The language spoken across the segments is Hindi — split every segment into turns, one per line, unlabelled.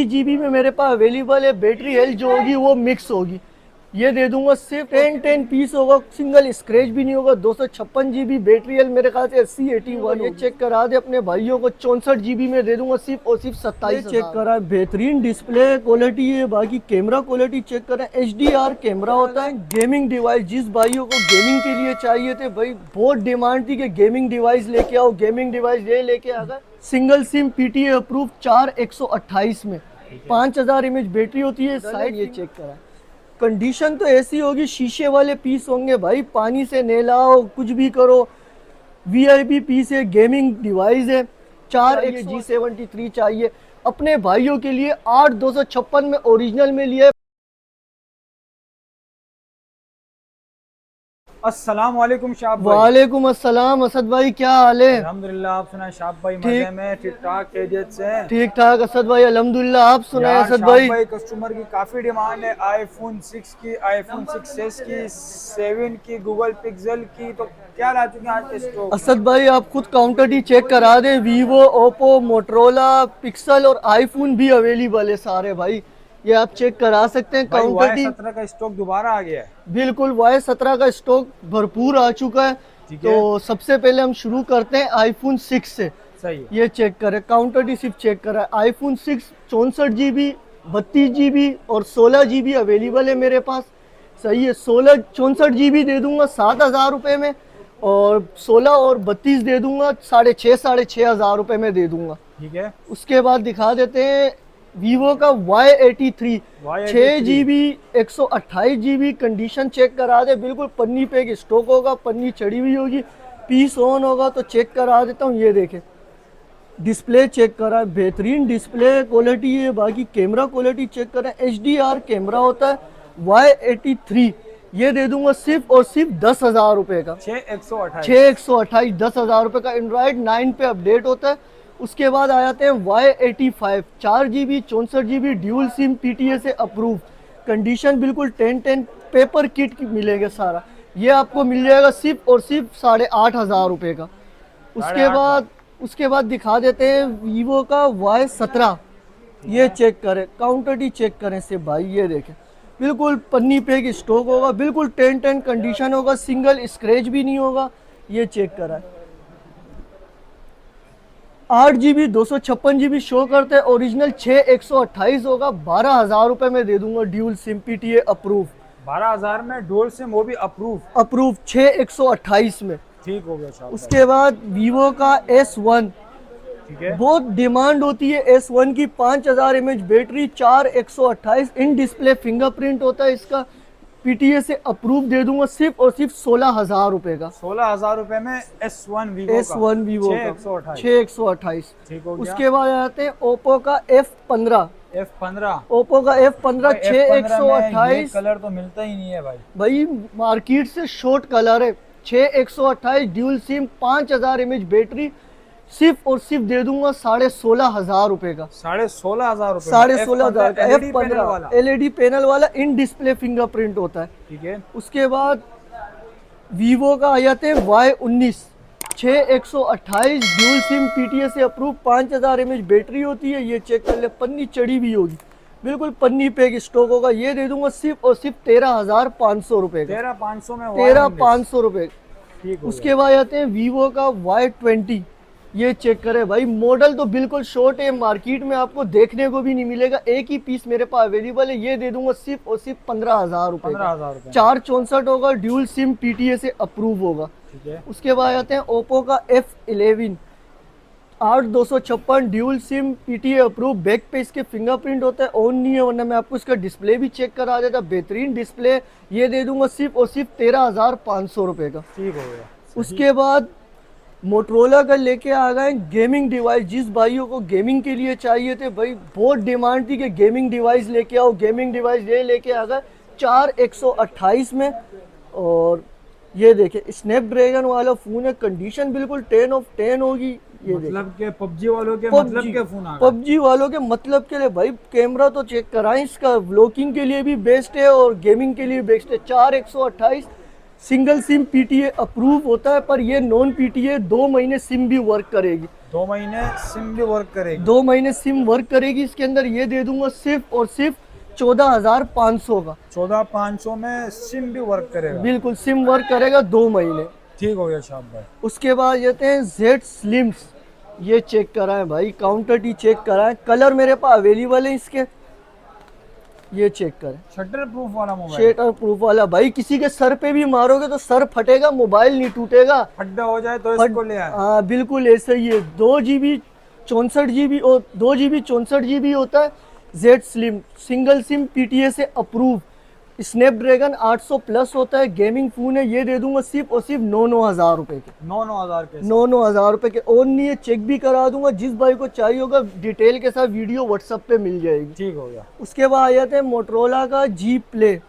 जीबी में मेरे पास अवेलेबल है। बैटरी हेल्थ जो होगी वो मिक्स होगी। ये दे दूंगा सिर्फ 10 पीस होगा, सिंगल स्क्रैच भी नहीं होगा। 256 जीबी बैटरी हेल्थ मेरे ख्याल से 80-81। ये चेक करा दे अपने भाइयों को। 64 जीबी में दे दूंगा सिर्फ और सिर्फ 27। चेक करा, बेहतरीन डिस्प्ले क्वालिटी है। बाकी कैमरा क्वालिटी चेक करें, HDR कैमरा होता है। गेमिंग डिवाइस जिस भाइयों को गेमिंग के लिए चाहिए थे भाई, बहुत डिमांड थी कि गेमिंग डिवाइस लेके आओ, गेमिंग डिवाइस ये लेके आ गए। सिंगल सिम PTA अप्रूव 4128 में 5000 mAh बैटरी होती है। साइड ये चेक करा, कंडीशन तो ऐसी होगी, शीशे वाले पीस होंगे भाई, पानी से नहलाओ कुछ भी करो। VIP पीस है, गेमिंग डिवाइस है। 4 G73 चाहिए अपने भाइयों के लिए। 8256 में ओरिजिनल में लिया है।
अस्सलाम वालेकुम शाब भाई।
वालेकुम अस्सलाम असद भाई, क्या हाल है?
अल्हम्दुलिल्लाह, आप सुनाए शाब भाई? मजे में, ठीक ठाक, खैरियत से?
ठीक ठाक असद भाई, अल्हम्दुलिल्लाह। आप सुनाए
यार
असद
शाब
भाई?
भाई, कस्टमर की काफी डिमांड है आईफोन 6 की, आईफोन 6s की, 7 की, गूगल पिक्सल की। तो क्या ला चुके हैं आज के स्टॉक?
असद भाई आप खुद काउंटर डी चेक करा दें। वीवो, ओप्पो, मोटरोला, पिक्सल और आईफोन भी अवेलेबल है सारे भाई। ये आप चेक करा सकते हैं
भाई
काउंटर डी।
Y17 का स्टॉक दोबारा आ गया है।
बिल्कुल, Y17 का स्टॉक भरपूर आ चुका है।
ठीक
तो
है,
सबसे पहले हम शुरू करते हैं आईफोन 6 से।
सही है।
ये चेक करें, काउंटर डी सिर्फ चेक करा। आईफोन 6 64 GB, 32 GB और 16 GB अवेलेबल है मेरे पास। सही है, 64 GB दे दूंगा 7000 रुपये में, और 16 और 32 दे दूंगा 6500 में दे दूंगा।
ठीक है,
उसके बाद दिखा देते हैं वीवो का Y83 6 GB 128 GB। Condition check करा दे, बिल्कुल पन्नी पे की स्टॉक होगा, पन्नी चढ़ी हुई होगी, पीस ऑन होगा। तो चेक करा देता हूँ। ये देखें, डिस्प्ले चेक करा, बेहतरीन डिस्प्ले क्वालिटी है। बाकी कैमरा क्वालिटी चेक करें, HDR कैमरा होता है। Y83 ये दे दूंगा सिर्फ और सिर्फ 10,000 रुपये का।
6128।
10,000 रुपये का। एंड्रॉयड 9 पे अपडेट होता है। उसके बाद आ जाते हैं Y85 4 GB 64 GB dual SIM PTA से अप्रूव। कंडीशन बिल्कुल 10 पेपर किट की मिलेगा सारा। ये आपको मिल जाएगा सिर्फ और सिर्फ 8,500 रुपये का। उसके बाद दिखा देते हैं वीवो का Y17। ये चेक करें, काउंटर डी चेक करें से भाई। ये देखें, बिल्कुल पन्नी पे की स्टॉक होगा, बिल्कुल 10 कंडीशन होगा, सिंगल स्क्रैच भी नहीं होगा। ये चेक करा है, 8 GB 256 GB शो करते हैं। ओरिजिनल 6128 होगा। 12,000 रुपये में दे दूंगा ड्यूल सिम PTA अप्रूव।
12,000 में डोल से वो भी अप्रूव।
अप्रूव 6128 में।
ठीक हो गया शाब
उसके बाद वीवो का S1।
ठीक है,
बहुत डिमांड होती है S1 की। 5000 mAh battery, 4128 in display fingerprint होता है इसका। PTA से अप्रूव दे दूंगा सिर्फ और सिर्फ 16,000 रुपये का।
16,000 रुपए में S1 वीवो
S1 वीवो का 6128।
ठीक हो गया।
उसके बाद आते हैं ओप्पो का F15।
F15।
ओप्पो का F15 6128।
कलर तो मिलता ही नहीं है भाई।
भाई मार्केट से शॉर्ट कलर है। 6128 ड्यूल सिम, 5000 mAh बैटरी, सिर्फ और सिर्फ दे दूंगा 16,500 रुपये का।
16,500 रुपए।
16,500 का
LED पैनल
F15
वाला।
LED पैनल वाला, इन डिस्प्ले फिंगरप्रिंट होता है।
ठीक है,
उसके बाद वीवो का आ जाते हैं Y19 6128 ड्यूल सिम PTA से अप्रूव। 5000 mAh बैटरी होती है। ये चेक कर ले, पन्नी चढ़ी भी होगी, बिल्कुल पन्नी पे की स्टॉक होगा। ये दे दूंगा सिर्फ और सिर्फ 13,500 रुपये का।
13,500 में
13,500 रुपये।
ठीक हो
उसके बाद आते हैं वीवो का Y20। ये चेक करें भाई, मॉडल तो बिल्कुल शॉर्ट है, मार्केट में आपको देखने को भी नहीं मिलेगा। एक ही पीस मेरे पास अवेलेबल है। ये दे दूंगा सिर्फ और सिर्फ 15,000 रुपये।
15,000 रुपए।
464 होगा, ड्यूल सिम PTA से अप्रूव होगा।
ठीक है,
उसके बाद आते हैं ओप्पो का F11 8256 dual SIM PTA approve. Back पे इसके फिंगरप्रिंट होता है, ऑन नहीं है, वरना मैं आपको इसका डिस्प्ले भी चेक करा देता। बेहतरीन डिस्प्ले। ये दे दूंगा सिर्फ और सिर्फ 13,500 रुपये का।
ठीक हो गया।
उसके बाद मोटरोला का लेके आ गए गेमिंग डिवाइस। जिस भाइयों को गेमिंग के लिए चाहिए थे भाई, बहुत डिमांड थी कि गेमिंग डिवाइस लेके आओ, गेमिंग डिवाइस ये लेके आ गए 4128 में। और ये देखे, स्नैपड्रैगन वाला फ़ोन है, कंडीशन बिल्कुल 10 ऑफ 10 होगी। ये
मतलब के पबजी वालों के मतलब के फोन आ गए।
पबजी वालों के मतलब के लिए भाई। कैमरा तो चेक कराएं, इसका व्लॉगिंग के लिए भी बेस्ट है और गेमिंग के लिए बेस्ट है। 4128 सिंगल सिम PTA अप्रूव होता है, पर ये नॉन PTA 2 महीने सिम भी वर्क करेगी।
2 महीने सिम भी वर्क करेगी।
2 महीने सिम वर्क करेगी इसके अंदर। ये दे दूंगा सिर्फ और सिर्फ 14,500 का।
14,500 में सिम भी वर्क करेगा।
बिल्कुल सिम वर्क करेगा 2 महीने।
ठीक हो गया शाम भाई।
उसके बाद लेते हैं Z स्लिम्स। ये चेक कराएं भाई, काउंटर टी चेक कराएं, कलर मेरे पास अवेलेबल है इसके। ये चेक करें,
शटर प्रूफ वाला मोबाइल।
शटर प्रूफ वाला भाई। किसी के सर पे भी मारोगे तो सर फटेगा, मोबाइल नहीं टूटेगा।
फड्डा हो जाए तो इसको ले आए।
हाँ बिल्कुल ऐसा ही है। 2 GB 64 GB और 2 GB 64 GB होता है। Z slim single SIM PTA से अप्रूव, स्नैपड्रैगन 800 प्लस होता है, गेमिंग फोन है। ये दे दूंगा सिर्फ और सिर्फ 9,000 रुपए के।
9,000 के।
9,000 रुपए के। ऑन नहीं है, चेक भी करा दूंगा। जिस भाई को चाहिए होगा डिटेल के साथ वीडियो व्हाट्सएप पे मिल जाएगी।
ठीक हो गया।
उसके बाद आ जाते हैं मोटरोला का G play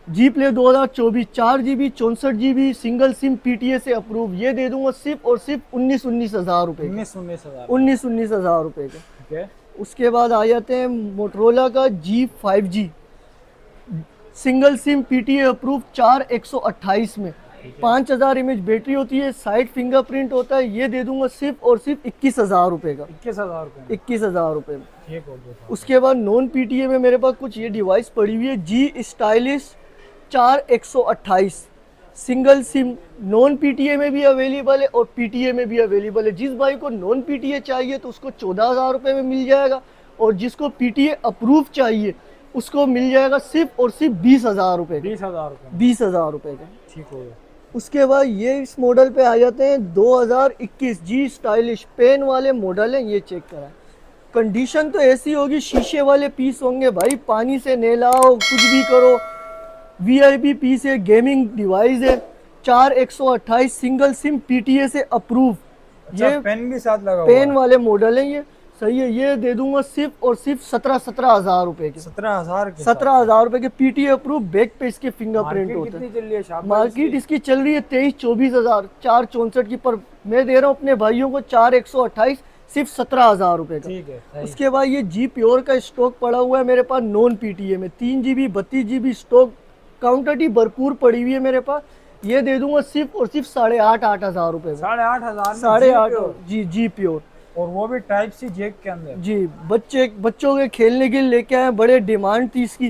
2024 4 GB 64 GB single SIM PTA से अप्रूव। ये दे दूंगा सिर्फ और सिर्फ 19,000 रुपए के।
19,000।
19,000 रुपए के।
ठीक है।
उसके बाद आ जाते हैं मोटरोला का G5G single SIM PTA approve 4,128 में। 5,000 mAh बैटरी होती है, साइड फिंगरप्रिंट होता है। ये दे दूंगा सिर्फ और सिर्फ 21,000 रुपए का।
21,000 रुपए।
21,000 रुपए में।
ठीक हो गया।
उसके बाद नॉन PTA में मेरे पास कुछ ये डिवाइस पड़ी हुई है। G stylish 4,128 single SIM non PTA में भी अवेलेबल है और PTA में भी अवेलेबल है। जिस भाई को नॉन PTA चाहिए तो उसको 14,000 रुपये में मिल जाएगा, और जिसको PTA अप्रूव चाहिए उसको मिल जाएगा सिर्फ और सिर्फ 20,000 रुपये का।
20,000 रुपए।
20,000 रुपये का।
ठीक हो गया।
उसके बाद ये इस मॉडल पे आ जाते हैं 2021 G स्टाइलिश पेन वाले मॉडल हैं। ये चेक कराएं, कंडीशन तो ऐसी होगी, शीशे वाले पीस होंगे भाई, पानी से नहलाओ कुछ भी करो। VIP पीस है, गेमिंग डिवाइस है। 4,128 सिंगल सिम PTA से अप्रूव।
अच्छा,
ये
पेन भी साथ लगा हुआ
पेन
है।
वाले मॉडल है। ये सही है। ये दे दूंगा सिर्फ और सिर्फ 17,000 रुपए के।
17,000 के।
17,000 रुपए के PTA अप्रूव। बैक पे इसके फिंगरप्रिंट
मार्केट
होते हैं।
कितनी चल रही है शाम?
मार्केट इसकी चल रही है 23-24,000 464 की, पर मैं दे रहा हूँ अपने भाइयों को 4,128 सिर्फ 17,000 रुपए का।
ठीक है, सही।
उसके बाद ये G प्योर का स्टॉक पड़ा हुआ है मेरे पास नॉन PTA में। 3 GB 32 GB stock, counter T भरपूर पड़ी हुई है मेरे पास। ये दे दूंगा सिर्फ और सिर्फ 8,500 रुपए में।
8,500 में
8,500 जी प्योर।
और वो भी टाइप सी जेक के अंदर।
जी बच्चों के खेलने के लिए लेके आए, बड़े डिमांड थी इसकी।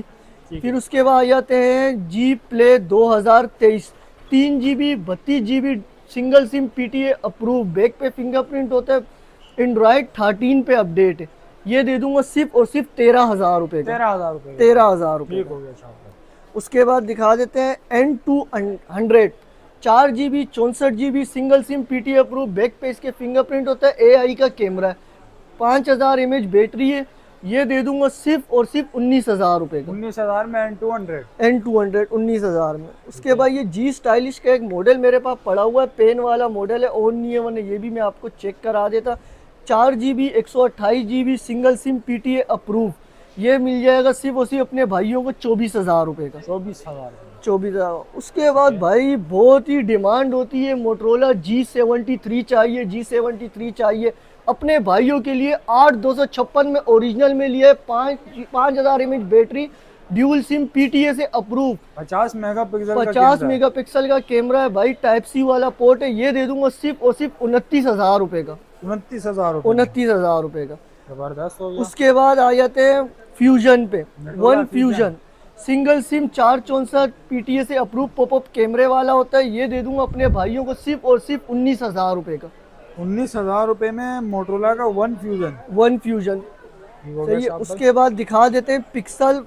फिर उसके बाद आ जाते हैं G play 2023 3 GB 32 GB single SIM PTA approve, back पे फिंगरप्रिंट होता है, एंड्रॉयड 13 पे अपडेट है। ये दे दूंगा सिर्फ और सिर्फ 13,000 रुपए का।
13,000 रुपए।
13,000 रुपए।
ठीक हो गया शाम को।
उसके बाद दिखा देते हैं N200 4 GB 64 GB single SIM PTA approve, back पे इसके फिंगरप्रिंट होता है, AI का कैमरा है, 5,000 mAh बैटरी है। ये दे दूंगा सिर्फ और सिर्फ 19,000 रुपए का।
19,000 में N200।
N200 19,000 में। उसके बाद ये G स्टाइलिश का एक मॉडल मेरे पास पड़ा हुआ है, पेन वाला मॉडल है, ऑन नहीं है वन, ये भी मैं आपको चेक करा देता। 4 GB 128 GB single SIM PTA approve. ये मिल जाएगा सिर्फ और सिर्फ अपने भाइयों को 24,000 रुपए का।
24,000।
24,000। उसके बाद भाई बहुत ही डिमांड होती है, मोटरोला G73 चाहिए, G73 चाहिए अपने भाइयों के लिए। 8,256 में ओरिजिनल में लिया है, 5,000 mAh battery, dual SIM PTA से अप्रूव,
50 मेगापिक्सल का
50
कैमरा।
मेगापिक्सल का कैमरा है भाई, टाइप सी वाला पोर्ट है। ये दे दूंगा सिर्फ और सिर्फ 29,000 रुपए का।
29,000 रुपए।
29,000 रुपए का।
जबरदस्त हो गया।
उसके बाद आ जाते हैं फ्यूजन पे।
Motorola
one fusion single SIM 464 PTA से अप्रूव, पॉपअप कैमरे वाला होता है। ये दे दूंगा अपने भाइयों को सिर्फ और सिर्फ 19,000 रुपए का।
19,000 रुपए में मोटरोला का वन फ्यूजन।
वन फ्यूजन
ठीक हो गया
सही है।
शाम को।
उसके बाद दिखा देते हैं पिक्सल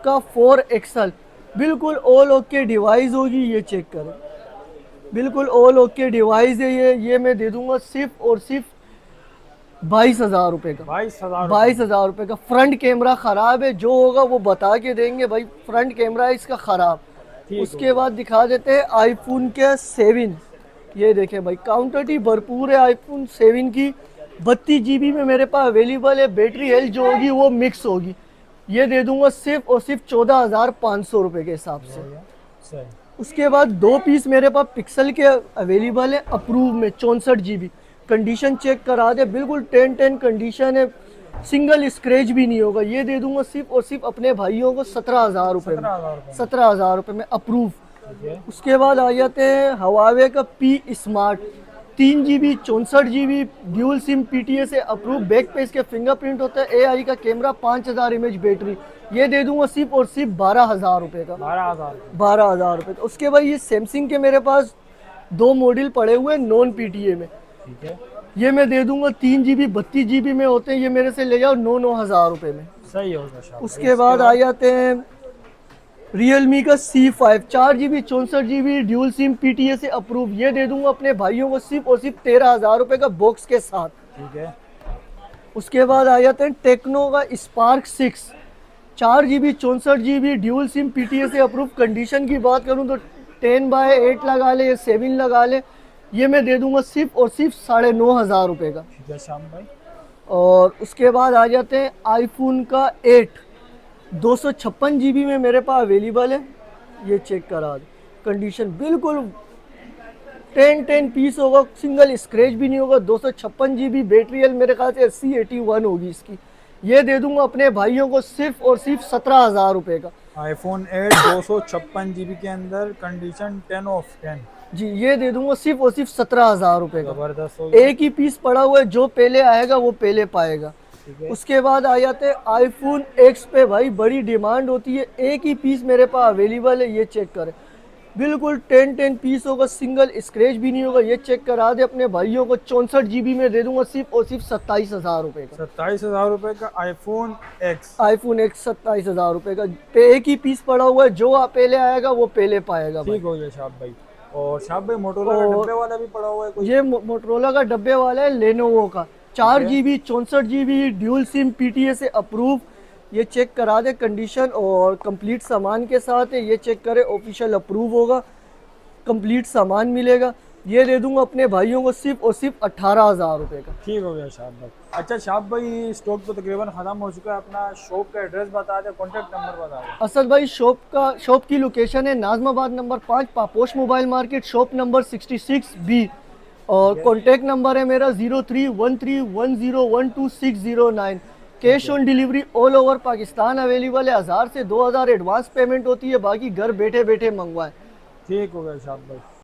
का 4XL, बिल्कुल ऑल ओके डिवाइस होगी। ये चेक करें, बिल्कुल ऑल ओके डिवाइस है ये मैं दे दूंगा सिर्फ और सिर्फ 22,000 रुपए का।
22,000।
22,000 रुपए का। फ्रंट कैमरा खराब है, जो होगा वो बता के देंगे भाई, फ्रंट कैमरा है इसका खराब।
ठीक
उसके बाद दिखा देते हैं आईफोन के 7। ये देखें भाई, काउंटर टी भरपूर है आईफोन 7 की। 32 GB में मेरे पास अवेलेबल है। बैटरी हेल्थ जो होगी वो मिक्स होगी। ये दे दूंगा सिर्फ और सिर्फ 14,500 रुपए के हिसाब से।
सही।
उसके बाद 2 पीस मेरे पास पिक्सल के अवेलेबल है अप्रूव में, 64 GB। कंडीशन चेक करा दे, बिल्कुल 10-10 कंडीशन है, सिंगल स्क्रैच भी नहीं होगा। ये दे दूंगा सिर्फ और सिर्फ अपने भाइयों को 17,000 रुपए में।
17,000 रुपए।
17,000 रुपए में अप्रूव।
ठीक है।
उसके बाद आ जाते हैं हवावे का P smart 3 GB 64 GB dual SIM PTA से अप्रूव, बैक पे इसके फिंगरप्रिंट होता है, AI का कैमरा, 5000 mAh बैटरी, ये दे दूंगा सिर्फ और सिर्फ 12,000 रुपये का।
12,000।
12,000 रुपये। उसके बाद ये सैमसंग के मेरे पास 2 मॉडल पड़े हुए हैं नॉन PTA में,
ठीक है,
ये मैं दे दूंगा 3 GB 32 GB में होते हैं, ये मेरे से ले जाओ 9,000 रुपये में।
सही होगा शाबाश।
उसके बाद आ जाते हैं रियलमी का C5 4 GB 64 GB dual SIM PTA से अप्रूव, ये दे दूंगा अपने भाइयों को सिर्फ और सिर्फ 13,000 रुपये का बॉक्स के साथ।
ठीक है,
उसके बाद आ जाते हैं टेक्नो का spark 6 4 GB 64 GB dual SIM PTA से अप्रूव, कंडीशन की बात करूं तो 10/8 लगा ले या 7 लगा ले, ये मैं दे दूंगा सिर्फ और सिर्फ 9,500 रुपये का।
ठीक है श्याम भाई।
और उसके बाद आ जाते हैं आईफोन का 8 256 GB में मेरे पास अवेलेबल है, ये चेक करा दो, कंडीशन बिल्कुल 10 पीस होगा, सिंगल स्क्रैच भी नहीं होगा, 256 GB बैटरी हेल्थ मेरे ख्याल से C81 होगी इसकी, ये दे दूंगा अपने भाइयों को सिर्फ और सिर्फ 17,000 रुपये का।
iPhone 8 256 GB के अंदर, कंडीशन 10/10।
जी, ये दे दूंगा सिर्फ और सिर्फ 17,000 रुपये का।
जबरदस्त हो गया।
एक ही पीस पड़ा हुआ है, जो पहले आएगा वो पहले पाएगा।
ठीक है,
उसके बाद आ जाते हैं आईफोन X पे, भाई बड़ी डिमांड होती है, एक ही पीस मेरे पास अवेलेबल है, ये चेक करें, बिल्कुल 10 पीस होगा, सिंगल स्क्रैच भी नहीं होगा, ये चेक करा दे अपने भाइयों को। 64 GB में दे दूंगा सिर्फ और सिर्फ 27,000 रुपये का।
27,000 रुपए का iPhone X।
आईफोन X 27,000 रुपये का, पे एक ही पीस पड़ा हुआ है, जो पहले आएगा वो पहले पाएगा भाई।
ठीक हो गया शाब भाई। और शाब भाई मोटोरोला का
और
डब्बे वाला भी पड़ा हुआ है कोई?
ये मोटरोला का डब्बे वाला है, लेनोवो का 4 GB 64 GB dual SIM PTA से अप्रूव, ये चेक करा दे, कंडीशन और कंप्लीट सामान के साथ है, ये चेक करे, ऑफिशियल अप्रूव होगा, कंप्लीट सामान मिलेगा, ये दे दूंगा अपने भाइयों को सिर्फ और सिर्फ 18,000 रुपये का।
ठीक हो गया शाब भाई। अच्छा शाब भाई, स्टॉक तो तकरीबन ख़त्म हो चुका है, अपना शॉप का एड्रेस बता दे, कॉन्टैक्ट नंबर बता दे।
असद भाई, शॉप की लोकेशन है Najmabad number 5, Paposh mobile market, shop number 66B, और कॉन्टैक्ट नंबर है मेरा 0313101269। Cash on delivery all over Pakistan available है, 1000 से 2000 एडवांस पेमेंट होती है, बाकी घर बैठे बैठे मंगवाएं।
ठीक हो गया शाब भाई।